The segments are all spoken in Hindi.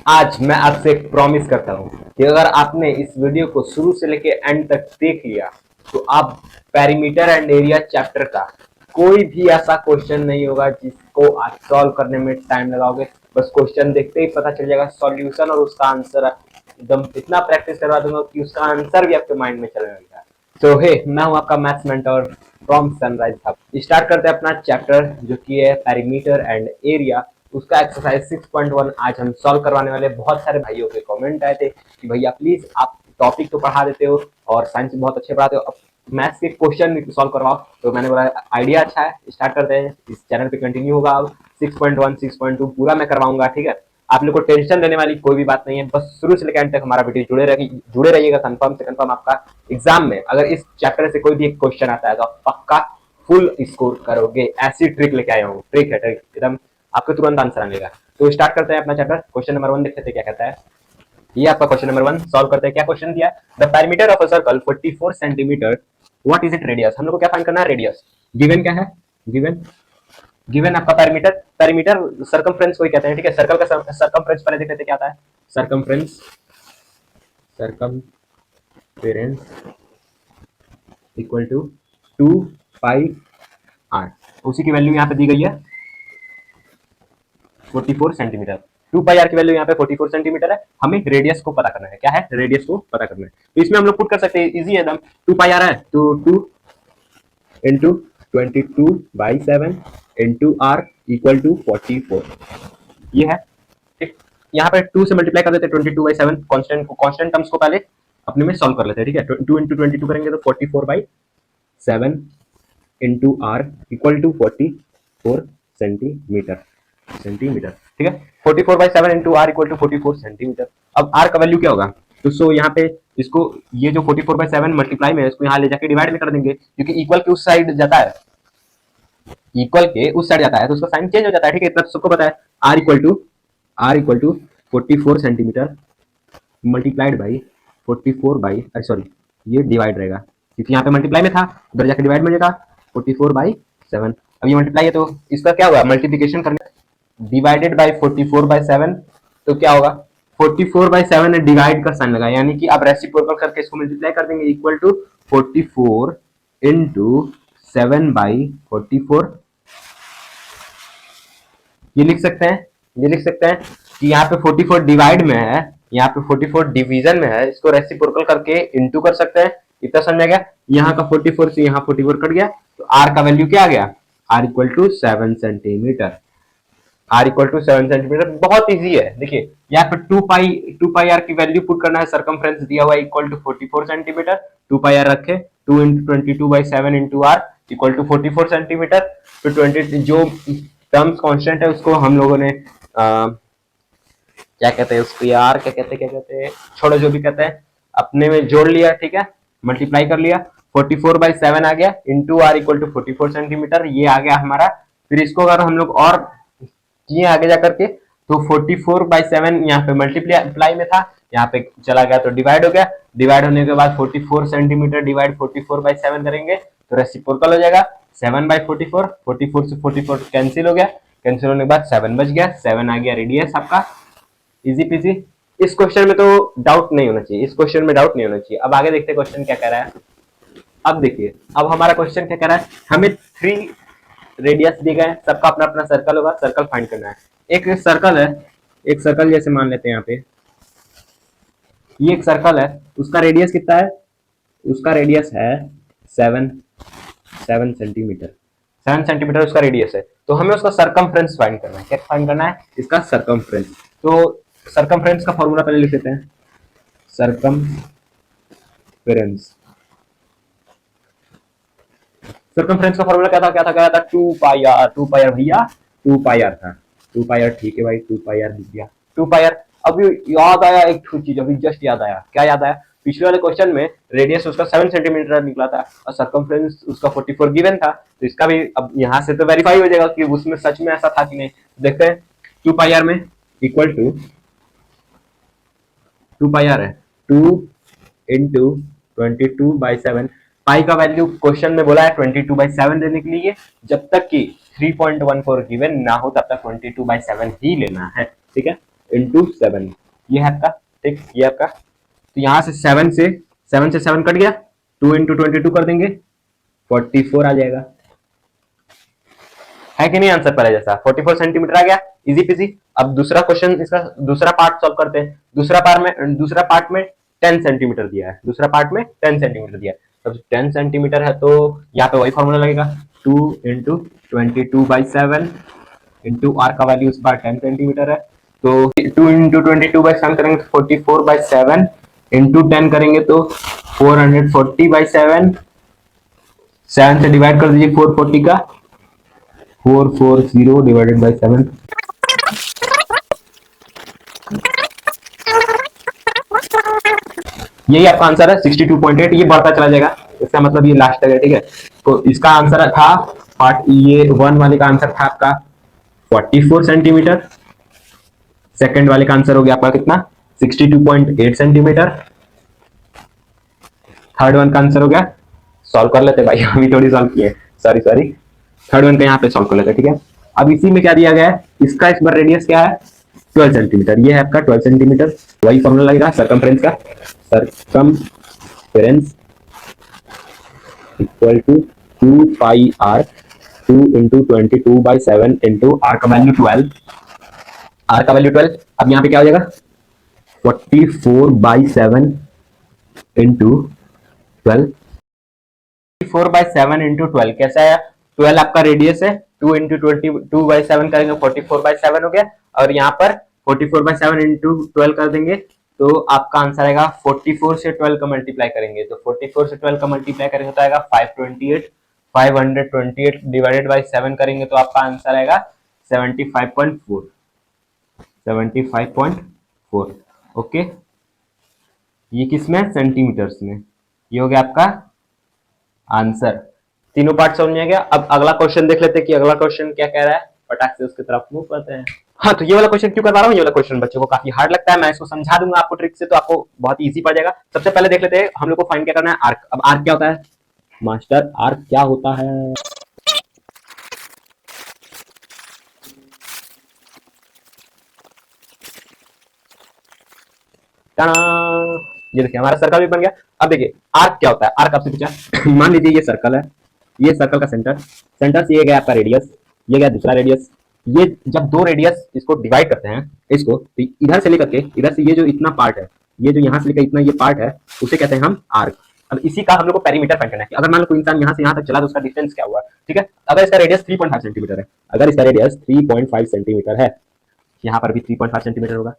आज मैं आपसे एक प्रॉमिस करता हूँ कि अगर आपने इस वीडियो को शुरू से लेके एंड तक देख लिया तो आप पेरीमीटर एंड एरिया चैप्टर का कोई भी ऐसा क्वेश्चन नहीं होगा जिसको आप सॉल्व करने में टाइम लगाओगे। बस क्वेश्चन देखते ही पता चल जाएगा सॉल्यूशन और उसका आंसर एकदम इतना प्रैक्टिस करवा दूंगा कि उसका आंसर भी आपके माइंड में चलने लगेगा। तो हे, मैं हूं आपका maths mentor from sunrise hub. Start करते हैं अपना चैप्टर जो कि है पेरीमीटर एंड एरिया। उसका एक्सरसाइज 6.1 आज हम सॉल्व करवाने वाले। बहुत सारे भाइयों के कमेंट आए थे कि भैया प्लीज आप टॉपिक तो पढ़ा देते हो और साइंस बहुत अच्छे पढ़ाते हो, अब मैथ्स के क्वेश्चन सॉल्व करवाओ। तो मैंने बोला आइडिया अच्छा है, स्टार्ट करते हैं। इस चैनल पे कंटिन्यू होगा। अब 6.1 6.2 पूरा मैं करवाऊंगा, ठीक है। आप लोग को टेंशन लेने वाली कोई भी बात नहीं है, बस शुरू से लेकर एंड तक हमारा वीडियो जुड़े रहिएगा। कंफर्म से कंफर्म आपका एग्जाम में अगर इस चैप्टर से कोई भी एक क्वेश्चन आता है तो आप पक्का फुल स्कोर करोगे। ऐसी ट्रिक लेके आया हूँ, ट्रिक है, ट्रिक एकदम आपको तुरंत आंसर आएगा। तो स्टार्ट करते हैं अपना चैप्टर। क्वेश्चन नंबर 1 देखते हैं क्या कहता है। ये आपका क्वेश्चन नंबर 1 सॉल्व करते हैं। क्या क्वेश्चन दिया है? The perimeter of a circle 44 centimetre, what is it radius. हम लोग को क्या फाइंड करना है? रेडियस। गिवन क्या है? गिवन गिवन आपका पेरीमीटर। पेरीमीटर सर्कमफ्रेंस को ही कहते हैं, ठीक है। सर्कल का सर्कमफ्रेंस पहले देख लेते हैं क्या आता है। Circumference circumference equal to 2 pi r. उसी की वैल्यू यहाँ पे दी गई है 44 सेंटीमीटर। 2 पाई आर की वैल्यू यहाँ पे 44 सेंटीमीटर है। हमें रेडियस को पता करना है। क्या है? रेडियस को पता करना है। तो इसमें हम लोग पुट कर सकते हैं, इजी है एकदम। 2 पाई आर है तो 2 into 22/7 into r equal to 44। ये है, ठीक। यहाँ पे 2 से मल्टीप्लाई कर देते हैं 22/7। कांस्टेंट टर्म्स को पहले अपने में सॉल्व कर लेते हैं, ठीक है। 2 इंटू 22 करेंगे तो 44/7 into r equal to 44 centimetre. ठीक है। 44/7 into r equal to 44 centimetre. अब आर का वैल्यू क्या होगा? तो सो यहाँ पे इसको, ये जो 44/7 मल्टीप्लाई में है इसको यहाँ ले जाके डिवाइड में कर देंगे, क्योंकि इक्वल के उस साइड जाता है, इक्वल के उस साइड जाता है तो उसका साइन चेंज हो जाता है, ठीक है। इतना सबको पता है। R equal to 44 centimetre multiplied by 44 by, sorry ये डिवाइड रहेगा क्योंकि यहाँ पे मल्टीप्लाई में था, उधर जाके डिवाइड में जाएगा 44/7। अब ये मल्टीप्लाई है तो इसका क्या होगा? मल्टीप्लीकेशन करना, डिवाइडेड बाई 44/7। तो क्या होगा? 44/7 ने डिवाइड का साइन लगा, यानी कि आप रेसिप्रोकल करके इसको मल्टीप्लाई कर देंगे, इक्वल टू 44 इंटू 7/44। ये लिख सकते हैं, ये लिख सकते हैं कि यहाँ पे 44 डिवाइड में है, यहाँ पे 44 डिवीजन में है, इसको रेसिप्रोकल करके इंटू कर सकते हैं। इतना समझ गया। यहाँ का 44 से यहाँ 44 कट गया तो आर का वैल्यू क्या आ गया? R equal to 7 centimetre. R equal to 7 centimetre बहुत इजी है। देखिए यहाँ पे 2 पाई आर की वैल्यू पुट करना है। सर्कमफ्रेंस दिया हुआ है equal to 44 centimetre. 2 pi r रखे, 2 into 22/7 into r equal to 44 centimetre. तो 20 जो टर्म्स कांस्टेंट है उसको हम लोगों ने क्या कहते हैं उसको यार, क्या कहते हैं, छोड़ो जो भी कहते हैं, अपने में जोड़ लिया, ठीक है। मल्टीप्लाई कर लिया, 44/7 आ गया into r equal to 44 centimetre, ये आ गया हमारा। फिर इसको अगर हम लोग और किए आगे जा करके तो 44/7 यहाँ पे मल्टीप्लाई में था, यहाँ पे चला गया तो डिवाइड हो गया। डिवाइड होने के बाद 44 सेंटीमीटर डिवाइड 44/7 करेंगे तो रेसिप्रोकल हो जाएगा 7/44। 44 से 44 कैंसिल हो गया, कैंसिल होने के बाद 7 बच गया, 7 आ गया रेडियस आपका। Easy PG. इस क्वेश्चन में तो डाउट नहीं होना चाहिए, इस क्वेश्चन में डाउट नहीं होना चाहिए। अब आगे देखते हैं क्वेश्चन क्या कह रहा है। अब देखिए, अब हमारा क्वेश्चन क्या कह रहा है, हमें 3 रेडियस दिए गए हैं, सबका अपना अपना सर्कल होगा, सर्कल फाइंड करना है। एक सर्कल है, एक सर्कल जैसे मान लेते हैं यहाँ पे, ये एक सर्कल है, उसका रेडियस कितना है? उसका रेडियस है 7 सेंटीमीटर। 7 सेंटीमीटर उसका रेडियस है। तो हमें उसका सर्कमफ्रेंस फाइंड करना है। क्या फाइंड करना है? इसका सर्कमफ्रेंस। तो सर्कमफ्रेंस का फॉर्मूला पहले लिख लेते हैं। सर्कमफ्रेंस सर्कमफ्रेंस का फॉर्मूला क्या था? 2 पाई आर। 2 पाई आर भैया, 2 पाई आर था। 2 पाई आर, ठीक है भाई, 2 पाई आर लिख दिया। 2 पाई आर। अभी याद आया एक चीज, अभी जस्ट याद आया। क्या याद आया? पिछले वाले क्वेश्चन में रेडियस उसका 7 सेंटीमीटर निकला था और सर्कमफ्रेंस उसका 44 गिवन था, तो इसका भी अब यहाँ से तो वेरीफाई हो जाएगा कि उसमें सच में ऐसा था कि नहीं। देखते हैं। 2 पाई आर में इक्वल टू 2 पाई आर है 2 इंटू 22/7। पाई का वैल्यू क्वेश्चन में बोला है 22/7 लेने के लिए, जब तक कि 3.14 गिवन ना हो तब तक 22/7 ही लेना है, ठीक है। इंटू 7, ये है आपका, ठीक, ये आपका। तो यहाँ से 7 कट गया, 2 इंटू 22 कर देंगे, 44 आ जाएगा, है कि नहीं? आंसर पहले जैसा 44 सेंटीमीटर आ गया, इजी पीजी। अब दूसरा क्वेश्चन, इसका दूसरा पार्ट सॉल्व करते हैं। दूसरा पार्ट में 10 सेंटीमीटर दिया है, दूसरा पार्ट में 10 सेंटीमीटर दिया है। तो 10 सेंटीमीटर है तो यहाँ पे वही फॉर्मूला लगेगा, 2 इंटू 22/7 इंटू आर का वैल्यू इस बार 10 सेंटीमीटर है, तो 2 इंटू 22/7 करेंगे तो 44/7 इंटू 10 करेंगे तो 440/7, 7 से डिवाइड कर दीजिए 440 का, 440 डिवाइडेड बाई 7, यही आपका आंसर है 62.8। ये बढ़ता चला जाएगा, इसका मतलब ये लास्ट तक है, ठीक है। तो इसका आंसर था पार्ट ये 1 वाले का आंसर था आपका 44 सेंटीमीटर, सेकंड वाले का आंसर हो गया आपका कितना, 62.8 सेंटीमीटर, थर्ड वन का आंसर हो गया, सॉल्व कर लेते भाई, अभी थोड़ी सॉल्व किए, सॉरी, थर्ड वन का यहाँ पे सॉल्व कर लेते, ठीक है। अब इसी में क्या दिया गया है, इसका इस बार रेडियस क्या है, 12 सेंटीमीटर, ये है आपका 12 सेंटीमीटर, वही फॉर्मूला लगेगा सरकमफ्रेंस का, circumference equal to 2 pi r, 2 into 22/7 into r का वैल्यू 12, आर का वैल्यू 12। अब यहाँ पे क्या हो जाएगा, 44/7 इंटू 12, 44/7 इंटू 12 कैसा है, 12 आपका रेडियस है, 2 इंटू 22/7 करेंगे 44/7 हो गया, और यहाँ पर 44/7 इंटू 12 कर देंगे तो आपका आंसर आएगा, 44 से 12 का मल्टीप्लाई करेंगे तो 44 से 12 का मल्टीप्लाई करेंगे तो आएगा 528, 528 डिवाइडेड बाई 7 करेंगे तो आपका आंसर आएगा 75.4, 75.4। ओके, ये किसमें, सेंटीमीटर्स में। ये हो गया आपका आंसर, तीनों पार्ट समझ में गया। अब अगला क्वेश्चन देख लेते हैं कि अगला क्वेश्चन क्या कह रहा है, फटाक से उसकी तरफ मूव करते हैं। हाँ, तो ये वाला क्वेश्चन क्यों करवा रहा हूँ, ये वाला क्वेश्चन बच्चों को काफी हार्ड लगता है, मैं इसको समझा दूंगा आपको ट्रिक से, तो आपको बहुत इजी पड़ जाएगा। सबसे पहले देख लेते हैं हम लोग को फाइंड क्या करना है, आर्क। अब आर्क क्या होता है मास्टर, आर्क क्या होता है, ये देखिए हमारा सर्कल भी बन गया। अब देखिए आर्क क्या होता है, आर्क आपसे पूछा मान लीजिए ये सर्कल है, ये सर्कल का सेंटर से ये गया आपका रेडियस, ये गया दूसरा रेडियस, ये जब दो रेडियस इसको डिवाइड करते हैं इसको, तो इधर से लेकर के इधर से ये जो इतना पार्ट है, ये जो यहाँ से लेकर इतना ये पार्ट है, उसे कहते हैं हम आर्क। अब इसी का हम लोग को पेरीमीटर फाइंड करना है कि अगर मान लो कोई इंसान यहाँ से यहाँ तक चला तो उसका डिस्टेंस क्या हुआ, ठीक है। अगर इसका रेडियस 3.5 सेंटीमीटर है, अगर इसका रेडियस 3.5 सेंटीमीटर है, यहाँ पर भी 3.5 सेंटीमीटर होगा,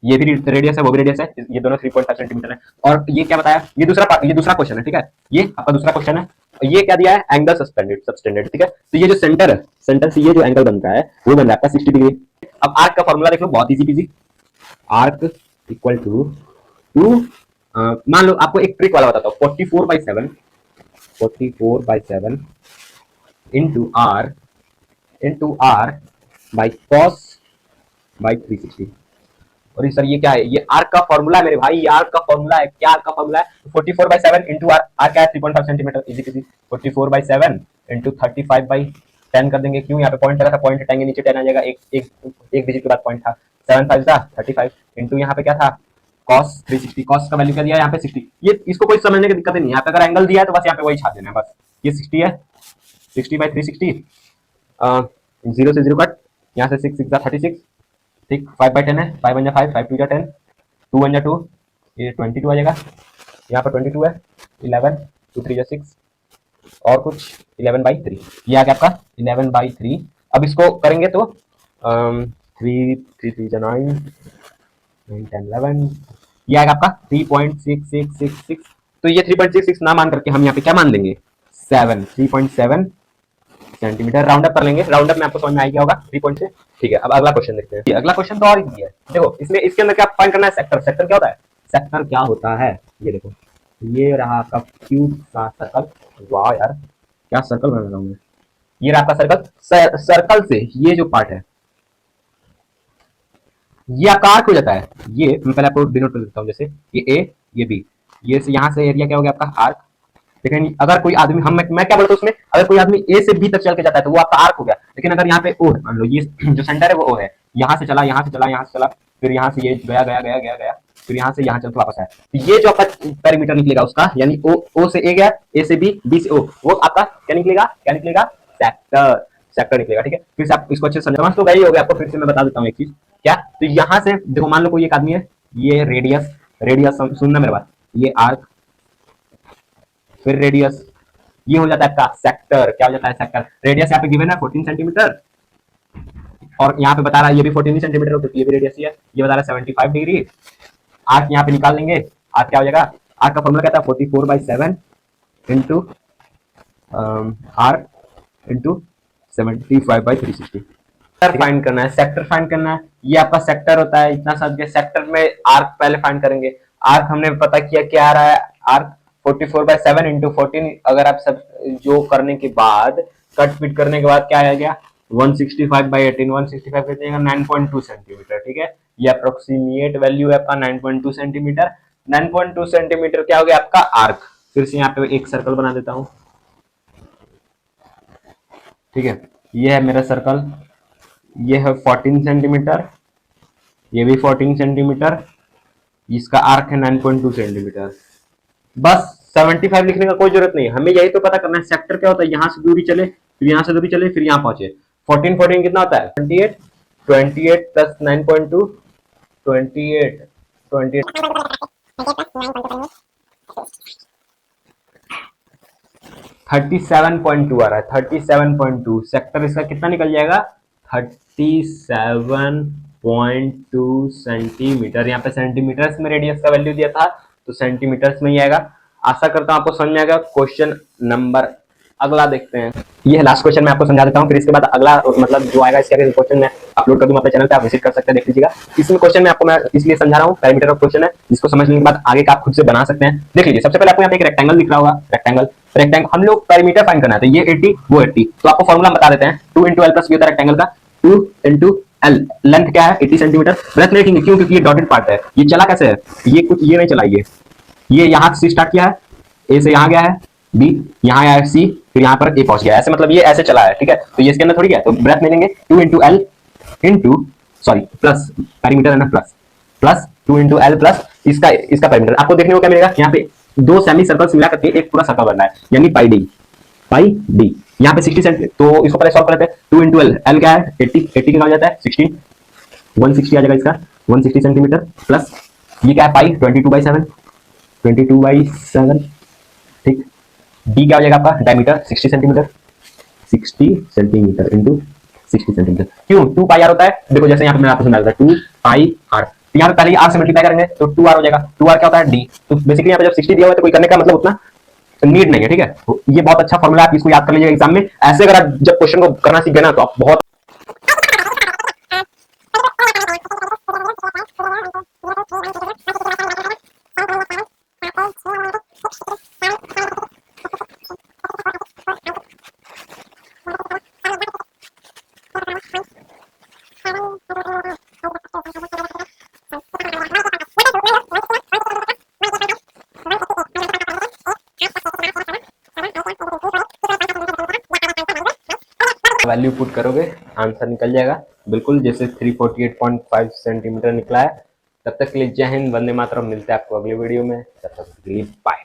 ये भी रेडियस है वो भी रेडियस है, ये दोनों 3.5 सेंटीमीटर है। और ये क्या बताया, ये दूसरा क्वेश्चन है, ठीक है, ये आपका दूसरा क्वेश्चन है। ये क्या दिया है, एंगल सबटेंडेड, ठीक है। तो ये जो सेंटर है, सेंटर से ये जो एंगल बनता है वो बन रहा है आपका 60 डिग्री। अब आर्क का फॉर्मूला देख लो, बहुत इजी पीजी, आर्क इक्वल टू मान लो आपको एक ट्रिक वाला बताता हूँ, 44/7 into R by cos by 360। और सर ये क्या है, ये आर्क का फॉर्मूला है मेरे भाई, ये आर्क का फॉर्मूला है, क्या आर्क का फॉर्मूला है, 44/7 इंटू आर, आर क्या है 3.5 सेंटीमीटर, इजी पीजी, 44/7 इंटू 35/10 कर देंगे, क्यों यहाँ पे पॉइंट लगा था, पॉइंट हटाएंगे नीचे 10 आ जाएगा, एक डिजिट के बाद पॉइंट था, 7 5 था 35 इंटू यहाँ पे क्या था cos 360, cos का वैल्यू क्या दिया यहाँ पे 60। ये इसको कोई समझने की दिक्कत नहीं है, यहाँ पे अगर एंगल दिया है तो बस यहाँ पे वही छाप देना है, बस ये 60 है, 60/360, 0 से 0 कट, यहाँ से 6 6 36, ठीक, 5/10 है, 5 1 5, 5 2 10, 2 1 2, ये 22 आ जाएगा, यहाँ पर 22 है, 11, 2 3 6, और कुछ 11/3, ये आ गया आपका 11/3। अब इसको करेंगे तो 3 3 3 9 9 10 11, ये आएगा आपका 3.6666। तो ये 3.66 ना मान करके हम यहाँ पे क्या मान लेंगे, 3.7 सेंटीमीटर, राउंड अप कर लेंगे, राउंड अप में आपको समझ में आ गया होगा 3 से, ठीक है। अब अगला क्वेश्चन देखते हैं, अगला क्वेश्चन तो और इजी है, देखो इसमें इसके अंदर क्या फाइंड करना है, सेक्टर। सेक्टर क्या होता है, सेक्टर क्या होता है, ये देखो, ये रहा आपका क्यूब सा सर्कल, वाह यार क्या सर्कल बना रहा हूं मैं, ये रहा आपका सर्कल, सर्कल से ये जो पार्ट है ये आपका आर्क हो जाता है। ये मैं पहले आपको डिनोट कर देता हूँ, जैसे ये ए ये बी, ये से यहाँ से एरिया क्या हो गया आपका आर्क। लेकिन अगर कोई आदमी मैं क्या बोलता हूँ उसमें, अगर कोई आदमी ए से बी तक चल के जाता है तो वो आपका आर्क हो गया। लेकिन अगर यहाँ पे ओ है, मान लो ये जो सेंटर है वो ओ है, यहाँ से चला, यहाँ से चला, यहाँ से चला, फिर यहाँ से ये गया गया गया गया गया, फिर यहाँ से यहाँ चल के वापस आया। तो ये जो आपका पेरीमीटर निकलेगा उसका, यानी ओ से ए गया, ए से बी से ओ, वो आपका क्या निकलेगा, क्या निकलेगा, सेक्टर, सेक्टर निकलेगा। ठीक है, फिर से आप इसको अच्छे से समझ तो गए ही हो गया आपको, फिर से मैं बता देता हूँ एक चीज क्या। तो यहाँ से देखो, मान लो कोई एक आदमी है, ये रेडियस, रेडियस सुनना मेरे बात, ये आर्क, फिर रेडियस, ये हो जाता है आपका सेक्टर। क्या हो जाता है, सेक्टर। रेडियस यहाँ पे गिवन है 14 सेंटीमीटर, और यहाँ पे बता रहा है ये भी 14 सेंटीमीटर, क्योंकि ये भी रेडियस ही है। ये बता रहा है 75 डिग्री। आर्क यहाँ पे निकाल लेंगे, आर्क क्या हो जाएगा, आर्क का फॉर्मूला क्या था, 44/7 into arc into 75/360। Sector find करना है, सेक्टर फाइंड करना है। ये आपका सेक्टर होता है, इतना समझ गए। सेक्टर में आर्क पहले फाइंड करेंगे। आर्क हमने पता किया क्या आ रहा है, आर्क 44/7 इंटू 14। अगर आप सब जो करने के बाद, कट फिट करने के बाद क्या आ गया, 165/18, 165 कितने का, 9.2 सेंटीमीटर। ठीक है, ये अप्रोक्सीमेट वैल्यू है आपका 9.2 सेंटीमीटर। 9.2 सेंटीमीटर क्या हो गया आपका आर्क। फिर से यहाँ पे एक सर्कल बना देता हूं। ठीक है, ये है मेरा सर्कल, ये है 14 सेंटीमीटर, ये भी 14 सेंटीमीटर, इसका आर्क है 9.2 सेंटीमीटर। बस 75 लिखने का कोई जरूरत नहीं, हमें यही तो पता करना है सेक्टर क्या होता है। यहां से दूरी चले, फिर यहां से दूरी चले, फिर यहां पहुंचे। 14 14 कितना होता है, 28, 28 प्लस 9.2, 28, 37.2 आ रहा है, 37.2। सेक्टर इसका कितना निकल जाएगा, 37.2 सेंटीमीटर। यहाँ पे सेंटीमीटर्स में रेडियस का वैल्यू दिया था, तो सेंटीमीटर्स में ही आएगा। आशा करता हूं आपको समझ में आएगा। क्वेश्चन नंबर अगला देखते हैं। ये है लास्ट क्वेश्चन, मैं आपको समझा देता हूँ, फिर इसके बाद अगला मतलब जो आएगा इसके आगे क्वेश्चन मैं अपलोड कर दूंगा अपने चैनल पे, आप विजिट कर सकते हैं, देख लीजिएगा। इसमें क्वेश्चन में आपको मैं इसलिए समझा रहा हूँ, पैरामीटर ऑफ क्वेश्चन है, जिसको समझने के बाद आगे का आप खुद से बना सकते हैं। देख लीजिए, सबसे पहले आपको यहाँ पे एक रेक्टेंगल दिख रहा होगा, रेक्टेंगल, रेक्टेंगल हम लोग पैरामीटर फाइंड करना है, तो ये 80 वो 80, तो आपको फॉर्मूला बता देते हैं। 2 × l प्लस होता है रेक्टेंगल का, 2 × l, लेंथ क्या है 80 सेंटीमीटर। ब्रेथ में लिखेंगे क्यों, क्योंकि ये डॉटेड पार्ट है। ये चला कैसे है, ये कुछ ये नहीं चला, ये यहाँ से स्टार्ट किया है, ए से यहाँ गया है, बी यहाँ आया है, सी फिर यहाँ पर ए पहुंच गया, ऐसे मतलब ये ऐसे चला है। ठीक है, तो ये इसके अंदर थोड़ी गया, तो ब्रेथ में लेंगे 2 × l into, sorry plus, perimeter है ना, प्लस प्लस 2 × l प्लस इसका पैरीमीटर। आपको देखने को क्या मिलेगा, यहाँ पे दो सेमी सर्कल्स मिला करके एक पूरा सर्कल बनना है, यानी पाई डी, पाई डी। यहाँ पे 60 सेंटीमीटर, तो इसको पहले सॉल्व कर लेते हैं। 2 × l, l क्या है 80, 80 कितना हो जाता है 16, 160 आ जाएगा इसका, 160 सेंटीमीटर, प्लस ये क्या है पाई 22/7, 22/7। ठीक, डी क्या हो जाएगा आपका diameter 60 centimetre, 60 centimetre into 60 centimetre. क्यों 2 पाई आर होता है, देखो जैसे यहाँ पे मैं आपको समझा था 2 पाई आर, तो यहाँ पे पहले आर से मल्टीप्लाई करेंगे तो 2 आर हो जाएगा। 2 आर क्या होता है डी, तो बेसिकली यहाँ पे जब 60 दिया हुआ है तो कोई करने का मतलब उतना नीड नहीं है। ठीक है, तो ये बहुत अच्छा फॉर्मूला, आप इसको याद कर लीजिएगा एग्जाम में। ऐसे अगर आप जब क्वेश्चन को करना सीख गए ना, तो आप बहुत वैल्यू पुट करोगे आंसर निकल जाएगा बिल्कुल, जैसे 348.5 सेंटीमीटर निकला है। तब तक के लिए जय हिंद, वंदे मातरम। मिलते हैं आपको अगले वीडियो में, तब तक के लिए बाय।